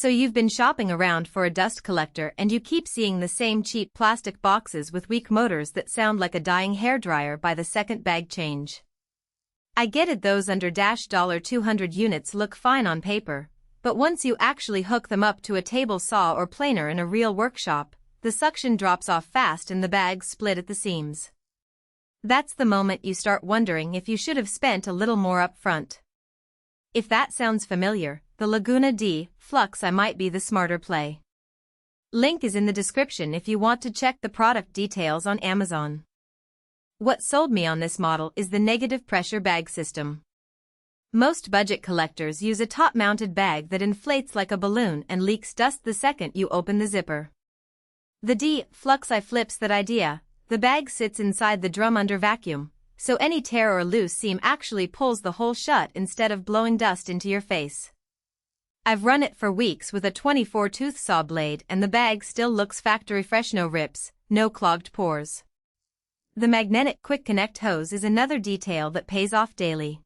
So you've been shopping around for a dust collector and you keep seeing the same cheap plastic boxes with weak motors that sound like a dying hairdryer by the second bag change. I get it, those under $200 units look fine on paper, but once you actually hook them up to a table saw or planer in a real workshop, the suction drops off fast and the bags split at the seams. That's the moment you start wondering if you should have spent a little more up front. If that sounds familiar, the Laguna D Flux might be the smarter play. Link is in the description if you want to check the product details on Amazon. What sold me on this model is the negative pressure bag system. Most budget collectors use a top-mounted bag that inflates like a balloon and leaks dust the second you open the zipper. The D Flux flips that idea. The bag sits inside the drum under vacuum, so any tear or loose seam actually pulls the hole shut instead of blowing dust into your face. I've run it for weeks with a 24-tooth saw blade and the bag still looks factory fresh, no rips, no clogged pores. The magnetic quick connect hose is another detail that pays off daily.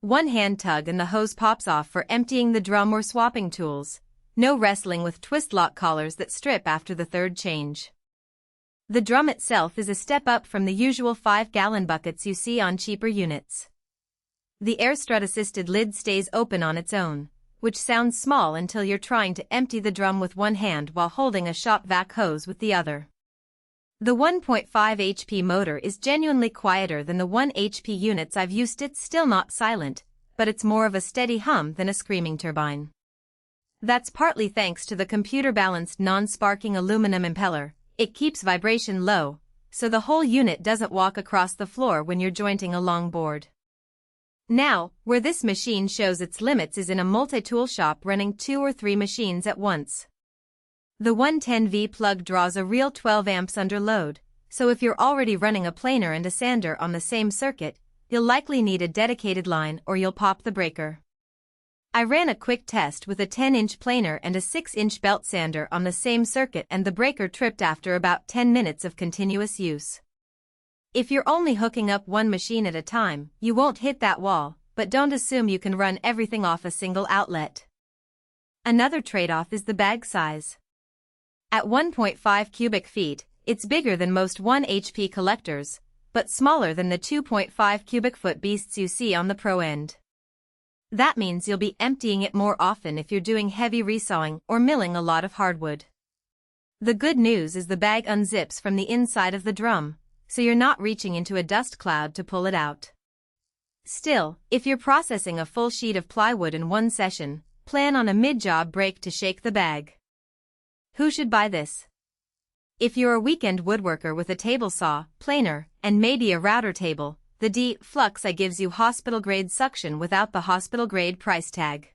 One hand tug and the hose pops off for emptying the drum or swapping tools. No wrestling with twist lock collars that strip after the third change. The drum itself is a step up from the usual 5-gallon buckets you see on cheaper units. The Air-strut assisted lid stays open on its own, which sounds small until you're trying to empty the drum with one hand while holding a shop vac hose with the other. The 1.5 HP motor is genuinely quieter than the 1 HP units I've used. It's still not silent, but it's more of a steady hum than a screaming turbine. That's partly thanks to the computer-balanced non-sparking aluminum impeller. It keeps vibration low, so the whole unit doesn't walk across the floor when you're jointing a long board. Now, where this machine shows its limits is in a multi-tool shop running 2 or 3 machines at once. The 110V plug draws a real 12 amps under load, so if you're already running a planer and a sander on the same circuit, you'll likely need a dedicated line or you'll pop the breaker. I ran a quick test with a 10-inch planer and a 6-inch belt sander on the same circuit and the breaker tripped after about 10 minutes of continuous use. If you're only hooking up one machine at a time, you won't hit that wall, but don't assume you can run everything off a single outlet. Another trade-off is the bag size. At 1.5 cubic feet, it's bigger than most 1 HP collectors, but smaller than the 2.5 cubic foot beasts you see on the pro end. That means you'll be emptying it more often if you're doing heavy resawing or milling a lot of hardwood. The good news is the bag unzips from the inside of the drum, so you're not reaching into a dust cloud to pull it out. Still, if you're processing a full sheet of plywood in one session, plan on a mid-job break to shake the bag. Who should buy this? If you're a weekend woodworker with a table saw, planer, and maybe a router table, the D Flux gives you hospital-grade suction without the hospital-grade price tag.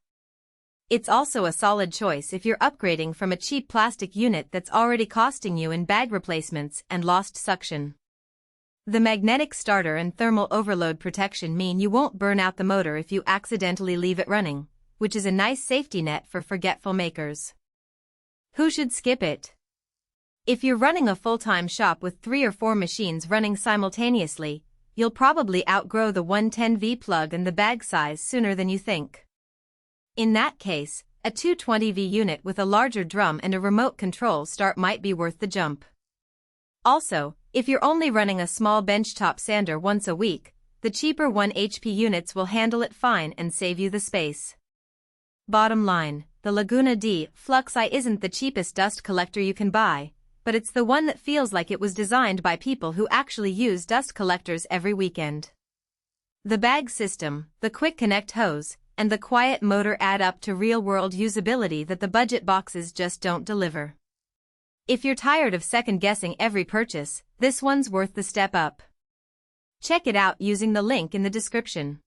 It's also a solid choice if you're upgrading from a cheap plastic unit that's already costing you in bag replacements and lost suction. The magnetic starter and thermal overload protection mean you won't burn out the motor if you accidentally leave it running, which is a nice safety net for forgetful makers. Who should skip it? If you're running a full-time shop with 3 or 4 machines running simultaneously, you'll probably outgrow the 110V plug and the bag size sooner than you think. In that case, a 220V unit with a larger drum and a remote control start might be worth the jump. Also, if you're only running a small benchtop sander once a week, the cheaper 1 HP units will handle it fine and save you the space. Bottom line, the Laguna D Flux isn't the cheapest dust collector you can buy, but it's the one that feels like it was designed by people who actually use dust collectors every weekend. The bag system, the quick connect hose, and the quiet motor add up to real-world usability that the budget boxes just don't deliver. If you're tired of second-guessing every purchase, this one's worth the step up. Check it out using the link in the description.